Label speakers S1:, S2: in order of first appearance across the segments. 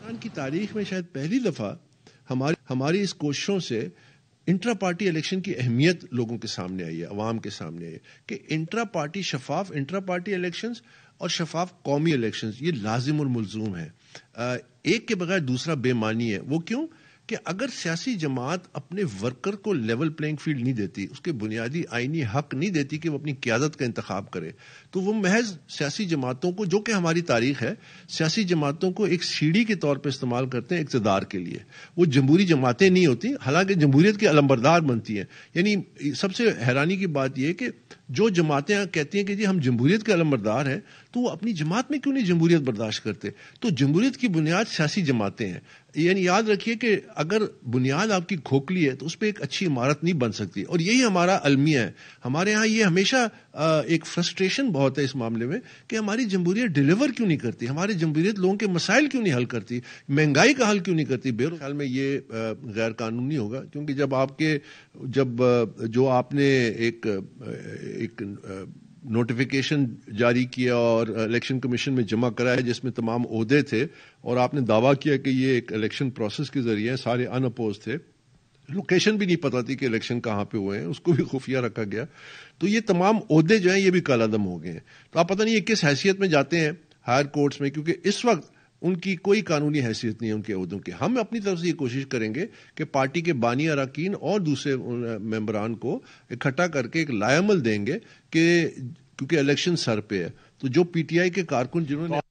S1: پاکستان کی تاریخ میں شاید پہلی دفعہ ہماری اس کوششوں سے انٹرا پارٹی الیکشن کی اہمیت لوگوں کے سامنے آئی ہے، عوام کے سامنے آئی ہے کہ شفاف انٹرا پارٹی الیکشنز اور شفاف قومی الیکشنز یہ لازم اور ملزوم ہے. ایک کے بغیر دوسرا بے معنی ہے. وہ کیوں کہ اگر سیاسی جماعت اپنے ورکر کو لیول پلینگ فیلڈ نہیں دیتی، اس کے بنیادی آئینی حق نہیں دیتی کہ وہ اپنی قیادت کا انتخاب کرے، تو وہ محض سیاسی جماعتوں کو، جو کہ ہماری تاریخ ہے، سیاسی جماعتوں کو ایک سیڑھی کے طور پہ استعمال کرتے ہیں اقتدار کے لیے. وہ جمہوری جماعتیں نہیں ہوتی، حالانکہ جمہوریت کے علمبردار بنتی ہیں. یعنی سب سے حیرانی کی بات یہ ہے کہ جو جماعتیں کہتی ہیں کہ جی ہم جمہوریت کے علمبردار ہیں، تو وہ اپنی جماعت میں کیوں نہیں جمہوریت برداشت کرتے؟ تو جمہوریت کی بنیاد سیاسی جماعتیں ہیں. یعنی یاد رکھیے کہ اگر بنیاد آپ کی کھوکھلی ہے تو اس پہ ایک اچھی عمارت نہیں بن سکتی. اور یہی ہمارا المیہ ہے. ہمارے ہاں یہ ہمیشہ ایک فرسٹریشن بہت ہے اس معاملے میں کہ ہماری جمہوریت ڈیلیور کیوں نہیں کرتی، ہماری جمہوریت لوگوں کے مسائل کیوں نہیں حل کرتی، مہنگائی کا حل کیوں نہیں کرتی. میرے خیال میں یہ غیر قانونی ہوگا، کیونکہ جب جو آپ نے ایک نوٹیفیکیشن جاری کیا اور الیکشن کمیشن میں جمع کرایا جس میں تمام عہدے تھے، اور آپ نے دعویٰ کیا کہ یہ ایک الیکشن پروسیس کے ذریعے سارے ان اپوز تھے، لوکیشن بھی نہیں پتا تھی کہ الیکشن کہاں پہ ہوئے ہیں، اس کو بھی خفیہ رکھا گیا، تو یہ تمام عہدے جو ہیں یہ بھی کالعدم ہو گئے ہیں. تو آپ پتہ نہیں یہ کس حیثیت میں جاتے ہیں ہائر کورٹس میں، کیونکہ اس وقت ان کی کوئی قانونی حیثیت نہیں ہے ان کے عہدوں کی. ہم اپنی طرف سے یہ کوشش کریں گے کہ پارٹی کے بانی اراکین اور دوسرے ممبران کو اکٹھا کر کے ایک لائے عمل دیں گے کہ کیونکہ الیکشن سر پہ ہے. تو جو پی ٹی آئی کے کارکن جنہوں نے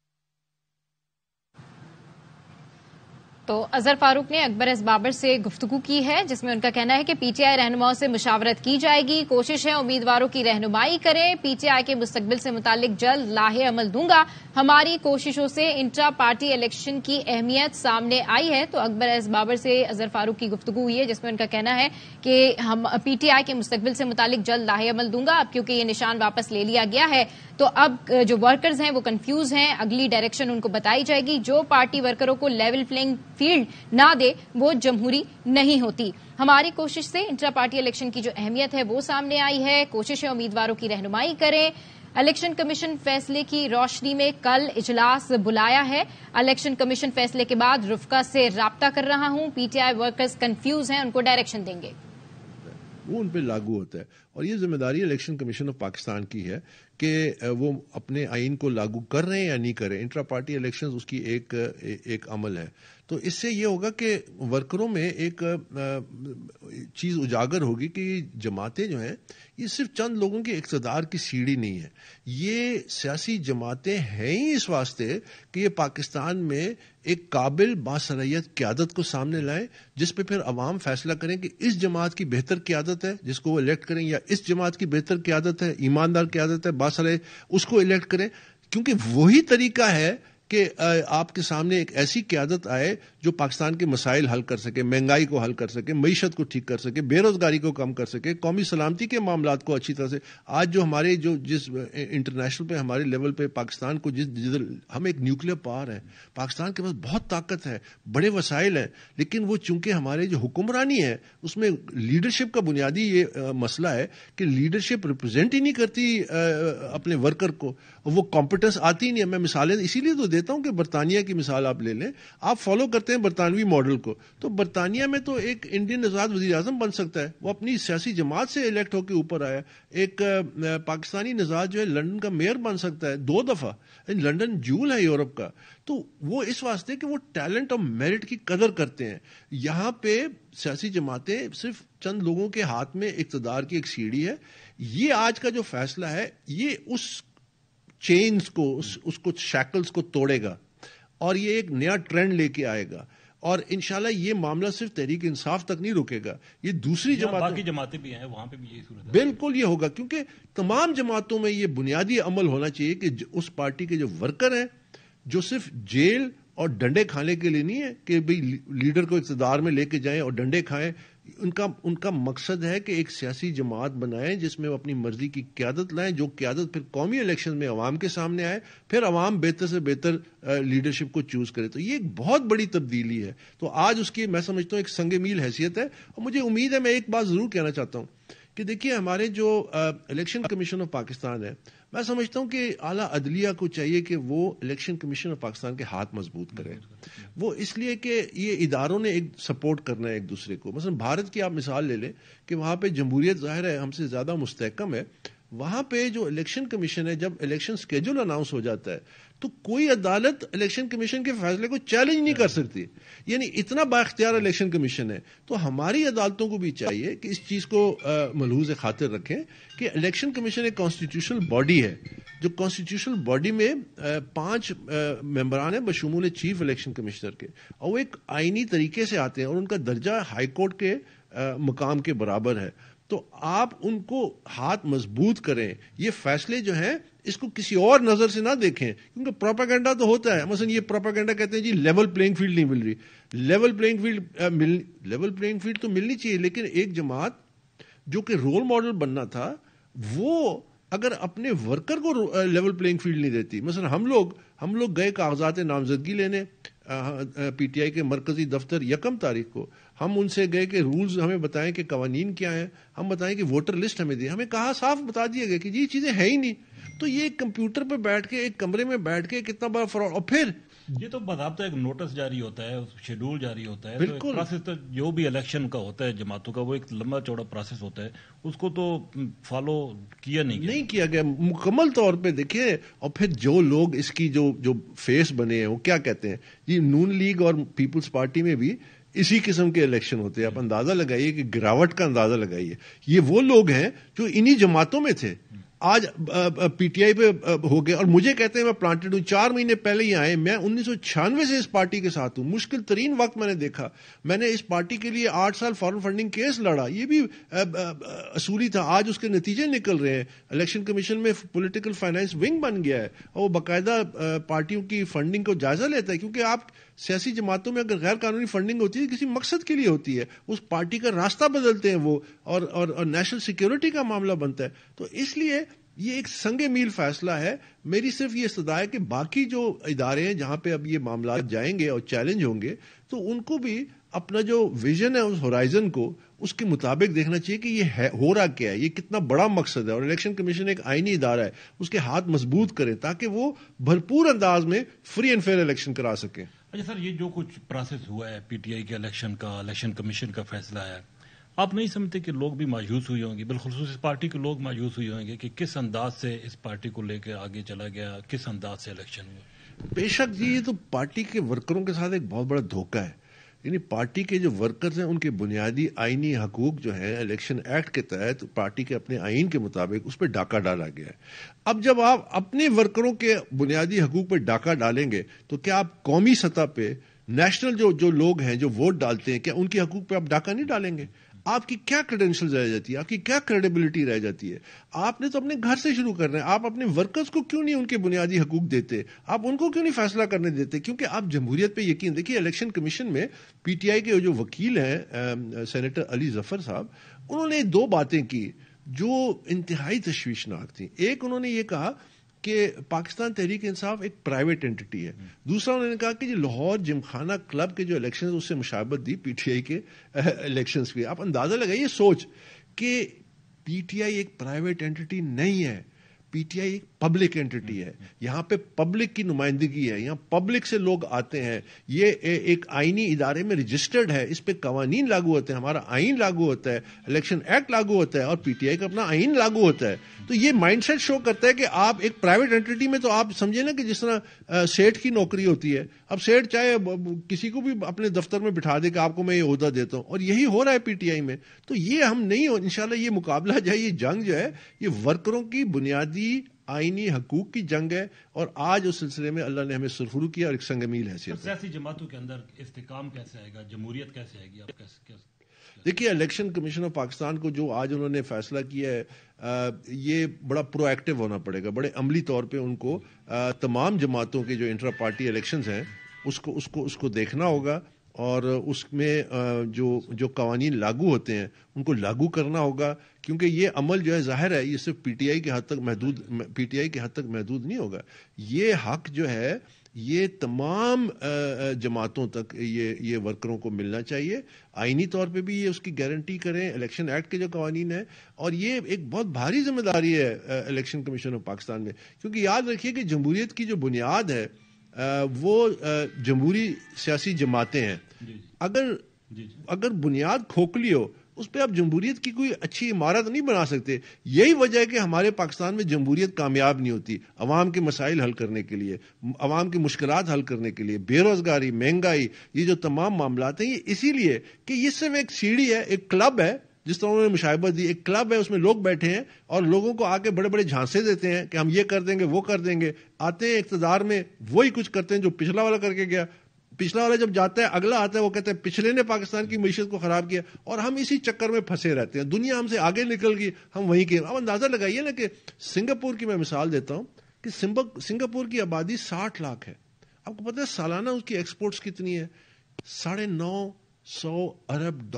S2: تو اظہر فاروق نے اکبر ایس بابر سے گفتگو کی ہے، جس میں ان کا کہنا ہے کہ پی ٹی آئی رہنماؤں سے مشاورت کی جائے گی، کوشش ہے امیدواروں کی رہنمائی کریں، پی ٹی آئی کے مستقبل سے متعلق جلد لاہے عمل دوں گا. ہماری کوششوں سے انٹرا پارٹی الیکشن کی اہمیت سامنے آئی ہے. تو اکبر ایس بابر سے اظہر فاروق کی گفتگو ہوئی ہے، جس میں ان کا کہنا ہے کہ ہم پی ٹی آئی کے مستقبل سے متعلق جلد لاہے عمل دوں گا. اب کیونکہ یہ نشان واپس لے لیا گیا ہے تو اب جو ورکرز ہیں وہ کنفیوز ہیں، اگلی ڈائریکشن ان کو بتائی جائے گی. جو پارٹی ورکروں کو لیول پلینگ فیلڈ نہ دے وہ جمہوری نہیں ہوتی. ہماری کوشش سے انٹرا پارٹی الیکشن کی جو اہمیت ہے وہ سامنے آئی ہے، کوشش ہے امیدواروں کی رہنمائی کریں. الیکشن کمیشن فیصلے کی روشنی میں کل اجلاس بلایا ہے. الیکشن کمیشن فیصلے کے بعد رفقا سے رابطہ کر رہا ہوں، پی ٹی آئی ورکرز کنفیوز ہیں، ان کو ڈائریکشن دیں گے.
S1: وہ ان پہ لاگو ہوتا ہے، اور یہ ذمہ داری الیکشن کمیشن آف پاکستان کی ہے کہ وہ اپنے آئین کو لاگو کر رہے ہیں یا نہیں کر رہے. انٹرا پارٹی الیکشنز اس کی ایک عمل ہے. تو اس سے یہ ہوگا کہ ورکروں میں ایک چیز اجاگر ہوگی کہ جماعتیں جو ہیں یہ صرف چند لوگوں کے اقتدار کی سیڑھی نہیں ہے. یہ سیاسی جماعتیں ہیں ہی اس واسطے کہ یہ پاکستان میں ایک قابل باصلاحیت قیادت کو سامنے لائیں، جس پہ پھر عوام فیصلہ کریں کہ اس جماعت کی بہتر قیادت ہے جس کو وہ الیکٹ کریں، یا اس جماعت کی بہتر قیادت ہے، ایماندار قیادت ہے، باصلاح، اس کو الیکٹ کریں. کیونکہ وہی طریقہ ہے کہ آپ کے سامنے ایک ایسی قیادت آئے جو پاکستان کے مسائل حل کر سکے، مہنگائی کو حل کر سکے، معیشت کو ٹھیک کر سکے، بے روزگاری کو کم کر سکے، قومی سلامتی کے معاملات کو اچھی طرح سے. آج جو ہمارے جس انٹرنیشنل پہ ہمارے لیول پہ پاکستان کو ہم ایک نیوکلیر پاور ہے، پاکستان کے پاس بہت طاقت ہے، بڑے وسائل ہیں، لیکن وہ چونکہ ہمارے جو حکمرانی ہے اس میں لیڈرشپ کا بنیادی یہ مسئلہ ہے کہ لیڈرشپ ریپرزینٹ ہی نہیں کرتی اپنے ورکر کو، وہ کمپیٹنس آتی ہی نہیں ہے. میں مثالیں اسی لیے تو دیتا ہوں کہ برطانیہ کی مثال آپ لے لیں، آپ فالو کرتے ہیں برطانوی ماڈل کو، تو برطانیہ میں تو ایک انڈین نژاد وزیر اعظم بن سکتا ہے، وہ اپنی سیاسی جماعت سے الیکٹ ہو کے اوپر آیا. ایک پاکستانی نژاد جو ہے لندن کا میئر بن سکتا ہے 2 دفعہ. لندن جول ہے یورپ کا. تو وہ اس واسطے کہ وہ ٹیلنٹ اور میرٹ کی قدر کرتے ہیں. یہاں پہ سیاسی جماعتیں صرف چند لوگوں کے ہاتھ میں اقتدار کی ایک سیڑھی ہے. یہ آج کا جو فیصلہ ہے یہ اس چینز کو، اس کو شیکلز کو توڑے گا، اور یہ ایک نیا ٹرینڈ لے کے آئے گا. اور انشاءاللہ یہ معاملہ صرف تحریک انصاف تک نہیں رکے گا، یہ دوسری
S3: باقی جماعتیں بھی ہیں وہاں پہ بھی یہی صورت ہے.
S1: بالکل یہ ہوگا، کیونکہ تمام جماعتوں میں یہ بنیادی عمل ہونا چاہیے کہ اس پارٹی کے جو ورکر ہیں، جو صرف جیل اور ڈنڈے کھانے کے لیے نہیں ہے کہ بھئی لیڈر کو اقتدار میں لے کے جائیں اور ڈنڈے کھائیں، ان کا مقصد ہے کہ ایک سیاسی جماعت بنائیں جس میں وہ اپنی مرضی کی قیادت لائیں، جو قیادت پھر قومی الیکشن میں عوام کے سامنے آئے، پھر عوام بہتر سے بہتر لیڈرشپ کو چوز کرے. تو یہ ایک بہت بڑی تبدیلی ہے. تو آج اس کی میں سمجھتا ہوں ایک سنگ میل حیثیت ہے. اور مجھے امید ہے، میں ایک بات ضرور کہنا چاہتا ہوں کہ دیکھیے ہمارے جو الیکشن کمیشن آف پاکستان ہے میں سمجھتا ہوں کہ اعلیٰ عدلیہ کو چاہیے کہ وہ الیکشن کمیشن آف پاکستان کے ہاتھ مضبوط کرے. وہ اس لیے کہ یہ اداروں نے ایک سپورٹ کرنا ہے ایک دوسرے کو. مثلا بھارت کی آپ مثال لے لیں کہ وہاں پہ جمہوریت ظاہر ہے ہم سے زیادہ مستحکم ہے. وہاں پہ جو الیکشن کمیشن ہے جب الیکشن سکیجول اناؤنس ہو جاتا ہے تو کوئی عدالت الیکشن کمیشن کے فیصلے کو چیلنج نہیں کر سکتی. یعنی اتنا بااختیار الیکشن کمیشن ہے. تو ہماری عدالتوں کو بھی چاہیے کہ اس چیز کو ملحوظ خاطر رکھیں کہ الیکشن کمیشن ایک کانسٹیٹیوشنل باڈی ہے. جو کانسٹیٹیوشنل باڈی میں 5 ممبران ہیں بشمول چیف الیکشن کمشنر کے, اور وہ ایک آئینی طریقے سے آتے ہیں اور ان کا درجہ ہائی کورٹ کے مقام کے برابر ہے. تو آپ ان کو ہاتھ مضبوط کریں. یہ فیصلے جو ہیں اس کو کسی اور نظر سے نہ دیکھیں, کیونکہ پروپیگنڈا تو ہوتا ہے. مثلا یہ پروپیگنڈا کہتے ہیں جی لیول پلینگ فیلڈ نہیں مل رہی. لیول پلینگ فیلڈ تو ملنی چاہیے, لیکن ایک جماعت جو کہ رول ماڈل بننا تھا وہ اگر اپنے ورکر کو لیول پلینگ فیلڈ نہیں دیتی. مثلا ہم لوگ گئے کاغذات نامزدگی لینے پی ٹی آئی کے مرکزی دفتر 1 تاریخ کو. ہم ان سے گئے کہ رولز ہمیں بتائیں کہ قوانین کیا ہیں, ہم بتائیں کہ ووٹر لسٹ ہمیں دی. ہمیں کہا صاف بتا دیا گیا کہ یہ چیزیں ہیں ہی نہیں. تو یہ کمپیوٹر پہ بیٹھ کے ایک کمرے میں بیٹھ کے کتنا بڑا فراڈ. اور پھر
S3: یہ تو باضابطہ ایک نوٹس جاری ہوتا ہے, شیڈول جاری ہوتا ہے.
S1: بالکل
S3: پروسیس تو جو بھی الیکشن کا ہوتا ہے جماعتوں کا وہ ایک لمبا چوڑا پروسیس ہوتا ہے, اس کو تو فالو نہیں
S1: کیا گیا مکمل طور پہ. دیکھیے اور پھر جو لوگ اس کی جو فیس بنے ہیں وہ کیا کہتے ہیں جی نون لیگ اور پیپلز پارٹی میں بھی اسی قسم کے الیکشن ہوتے ہیں. آپ اندازہ لگائیے کہ گراوٹ کا اندازہ لگائیے. یہ وہ لوگ ہیں جو انہی جماعتوں میں تھے, آج پی ٹی آئی پہ ہو گئے اور مجھے کہتے ہیں میں پلانٹڈ ہوں. 4 مہینے پہلے ہی آئے. میں 1996 سے اس پارٹی کے ساتھ ہوں. مشکل ترین وقت میں نے دیکھا. میں نے اس پارٹی کے لیے 8 سال فارن فنڈنگ کیس لڑا. یہ بھی اصولی تھا. آج اس کے نتیجے نکل رہے ہیں. الیکشن کمیشن میں پولیٹیکل فائنانس ونگ بن گیا ہے اور وہ باقاعدہ پارٹیوں کی فنڈنگ کو جائزہ لیتا ہے, کیونکہ آپ سیاسی جماعتوں میں اگر غیر قانونی فنڈنگ ہوتی ہے کسی مقصد کے لیے ہوتی ہے, اس پارٹی کا راستہ بدلتے ہیں وہ, اور نیشنل سیکیورٹی کا معاملہ بنتا ہے. تو اس لیے یہ ایک سنگ میل فیصلہ ہے. میری صرف یہ استدعا ہے کہ باقی جو ادارے ہیں جہاں پہ اب یہ معاملات جائیں گے اور چیلنج ہوں گے تو ان کو بھی اپنا جو ویژن ہے اس ہورائزن کو اس کے مطابق دیکھنا چاہیے کہ یہ ہو رہا کیا ہے, یہ کتنا بڑا مقصد ہے. اور الیکشن کمیشن ایک آئینی ادارہ ہے, اس کے ہاتھ مضبوط کریں تاکہ وہ بھرپور انداز میں فری اینڈ فیئر الیکشن کرا سکیں.
S3: اچھا سر, یہ جو کچھ پروسیس ہوا ہے پی ٹی آئی کے الیکشن کا, الیکشن کمیشن کا فیصلہ ہے, آپ نہیں سمجھتے کہ لوگ بھی مایوس ہوئے ہوں گے, بالخصوص اس پارٹی کے لوگ مایوس ہوئے ہوں گے کہ کس انداز سے اس پارٹی کو لے کے آگے چلا گیا, کس انداز سے الیکشن ہوا؟
S1: بے شک جی, یہ تو پارٹی کے ورکروں کے ساتھ ایک بہت بڑا دھوکہ ہے. یعنی پارٹی کے جو ورکرز ہیں ان کے بنیادی آئینی حقوق جو ہیں الیکشن ایکٹ کے تحت پارٹی کے اپنے آئین کے مطابق اس پہ ڈاکہ ڈالا گیا ہے. اب جب آپ اپنے ورکروں کے بنیادی حقوق پہ ڈاکہ ڈالیں گے تو کیا آپ قومی سطح پہ نیشنل جو لوگ ہیں جو ووٹ ڈالتے ہیں کیا ان کے حقوق پہ آپ ڈاکہ نہیں ڈالیں گے؟ آپ کی کیا کریڈینشل رہ جاتی ہے, آپ کی کیا کریڈیبلٹی رہ جاتی ہے؟ آپ نے تو اپنے گھر سے شروع کرنا ہے. آپ اپنے ورکرز کو کیوں نہیں ان کے بنیادی حقوق دیتے؟ آپ ان کو کیوں نہیں فیصلہ کرنے دیتے؟ کیونکہ آپ جمہوریت پہ یقین دیکھیے. الیکشن کمیشن میں پی ٹی آئی کے جو وکیل ہیں سینیٹر علی ظفر صاحب, انہوں نے 2 باتیں کی جو انتہائی تشویشناک تھیں. ایک, انہوں نے یہ کہا کہ پاکستان تحریک انصاف ایک پرائیویٹ اینٹی ہے. دوسرا, انہوں نے کہا کہ لاہور جمخانہ کلب کے جو الیکشن اس سے مشابہت دی پی ٹی آئی کے الیکشنز کی. آپ اندازہ لگائیے سوچ کہ پی ٹی آئی ایک پرائیویٹ اینٹی نہیں ہے, پی ٹی آئی ایک پبلک اینٹی ہے. یہاں پہ پبلک کی نمائندگی ہے, یہاں پبلک سے لوگ آتے ہیں. یہ ایک آئینی ادارے میں رجسٹرڈ ہے, اس پہ قوانین لاگو ہوتے ہیں, ہمارا آئین لاگو ہوتا ہے, الیکشن ایکٹ لاگو ہوتا ہے, اور پی ٹی آئی کا اپنا آئین لاگو ہوتا ہے. تو یہ مائنڈ سیٹ شو کرتا ہے کہ آپ ایک پرائیویٹ اینٹی میں, تو آپ سمجھیں نا کہ جس طرح سیٹ کی نوکری ہوتی ہے. اب سیٹ چاہے کسی کو بھی اپنے دفتر میں بٹھا دے کہ آپ کو میں یہ عہدہ دیتا ہوں, اور یہی ہو رہا ہے پی ٹی آئی میں. تو یہ ہم نہیں ہو, انشاءاللہ یہ مقابلہ جو ہے, یہ جنگ جو ہے, یہ ورکروں کی بنیادی آئینی حقوق کی جنگ ہے. اور آج اس سلسلے میں اللہ نے ہمیں سرخرو کیا اور ایک سنگ میل حیثیت.
S3: سیاسی جماعتوں کے اندر استحکام کیسے آئے گا, جمہوریت کیسے آئے گی, آپ کیسے؟
S1: دیکھیے الیکشن کمیشن آف پاکستان کو جو آج انہوں نے فیصلہ کیا ہے, یہ بڑا پرو ایکٹیو ہونا پڑے گا. بڑے عملی طور پہ ان کو تمام جماعتوں کے جو انٹرا پارٹی الیکشنز ہیں اس کو دیکھنا ہوگا, اور اس میں جو قوانین لاگو ہوتے ہیں ان کو لاگو کرنا ہوگا. کیونکہ یہ عمل جو ہے ظاہر ہے یہ صرف پی ٹی آئی کے حد تک محدود نہیں ہوگا. یہ حق جو ہے یہ تمام جماعتوں تک یہ ورکروں کو ملنا چاہیے. آئینی طور پہ بھی یہ اس کی گارنٹی کریں, الیکشن ایکٹ کے جو قوانین ہیں, اور یہ ایک بہت بھاری ذمہ داری ہے الیکشن کمیشن آف پاکستان میں, کیونکہ یاد رکھیے کہ جمہوریت کی جو بنیاد ہے وہ جمہوری سیاسی جماعتیں ہیں. اگر بنیاد کھوکھلی ہو اس پہ آپ جمہوریت کی کوئی اچھی عمارت نہیں بنا سکتے. یہی وجہ ہے کہ ہمارے پاکستان میں جمہوریت کامیاب نہیں ہوتی عوام کے مسائل حل کرنے کے لیے, عوام کی مشکلات حل کرنے کے لیے. بے روزگاری, مہنگائی, یہ جو تمام معاملات ہیں, یہ اسی لیے کہ یہ صرف ایک سیڑھی ہے, ایک کلب ہے, جس طرح انہوں نے مشابہت دی. ایک کلب ہے, اس میں لوگ بیٹھے ہیں اور لوگوں کو آ کے بڑے بڑے جھانسے دیتے ہیں کہ ہم یہ کر دیں گے, وہ کر دیں گے. آتے ہیں اقتدار میں, وہی کچھ کرتے ہیں جو پچھلا والا کر کے گیا. پچھلا والا جب جاتا ہے, اگلا آتا ہے, وہ کہتے ہیں پچھلے نے پاکستان کی معیشت کو خراب کیا, اور ہم اسی چکر میں پھنسے رہتے ہیں. دنیا ہم سے آگے نکل گئی, ہم وہیں کے. اب اندازہ لگائیے نا کہ سنگاپور کی میں مثال دیتا ہوں کہ سنگاپور کی آبادی 60 لاکھ ہے. آپ کو پتہ ہے سالانہ اس کی ایکسپورٹس کتنی ہے؟ $950 ارب.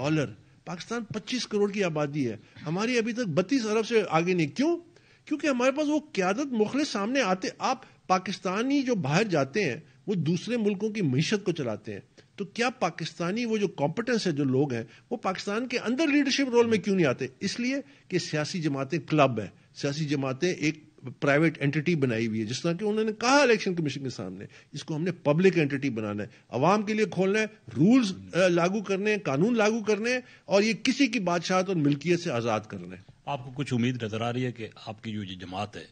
S1: پاکستان 25 کروڑ کی آبادی ہے, ہماری ابھی تک 32 ارب سے آگے نہیں. کیوں؟ کیونکہ ہمارے پاس وہ قیادت مخلص سامنے آتے. آپ پاکستانی جو باہر جاتے ہیں وہ دوسرے ملکوں کی معیشت کو چلاتے ہیں, تو کیا پاکستانی وہ جو کمپٹنس ہے, جو لوگ ہیں, وہ پاکستان کے اندر لیڈرشپ رول میں کیوں نہیں آتے؟ اس لیے کہ سیاسی جماعتیں کلب ہیں, سیاسی جماعتیں ایک پرائیویٹ اینٹی بنائی ہوئی ہے. جس طرح کہ انہوں نے کہا الیکشن کمیشن کے سامنے, اس کو ہم نے پبلک اینٹی بنانا ہے, عوام کے لیے کھولنا ہے, رولز لاگو کرنے ہیں, قانون لاگو کرنے ہیں, اور یہ کسی کی بادشاہت اور ملکیت سے آزاد کرنا ہے.
S3: آپ کو کچھ امید نظر آ رہی ہے کہ آپ کی جو جماعت ہے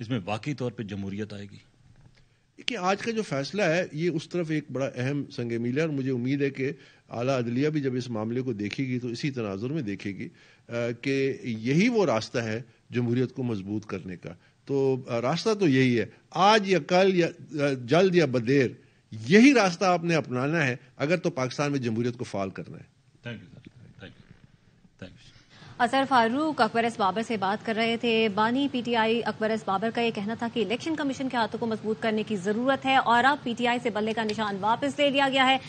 S3: اس میں واقعی طور پہ جمہوریت آئے گی؟
S1: کہ آج کا جو فیصلہ ہے یہ اس طرف ایک بڑا اہم سنگ میل ہے, اور مجھے امید ہے کہ اعلیٰ عدلیہ بھی جب اس معاملے کو دیکھے گی تو اسی تناظر میں دیکھے گی کہ یہی وہ راستہ ہے جمہوریت کو مضبوط کرنے کا. تو راستہ تو یہی ہے, آج یا کل یا جلد یا بدیر, یہی راستہ آپ نے اپنانا ہے اگر تو پاکستان میں جمہوریت کو فعال کرنا ہے.
S3: Thank you sir, thank you.
S2: Azhar Farooq Akbar S Babar سے بات کر رہے تھے. بانی پی ٹی آئی اکبر ایس بابر کا یہ کہنا تھا کہ الیکشن کمیشن کے ہاتھوں کو مضبوط کرنے کی ضرورت ہے, اور اب پی ٹی آئی سے بلے کا نشان واپس لے لیا گیا ہے.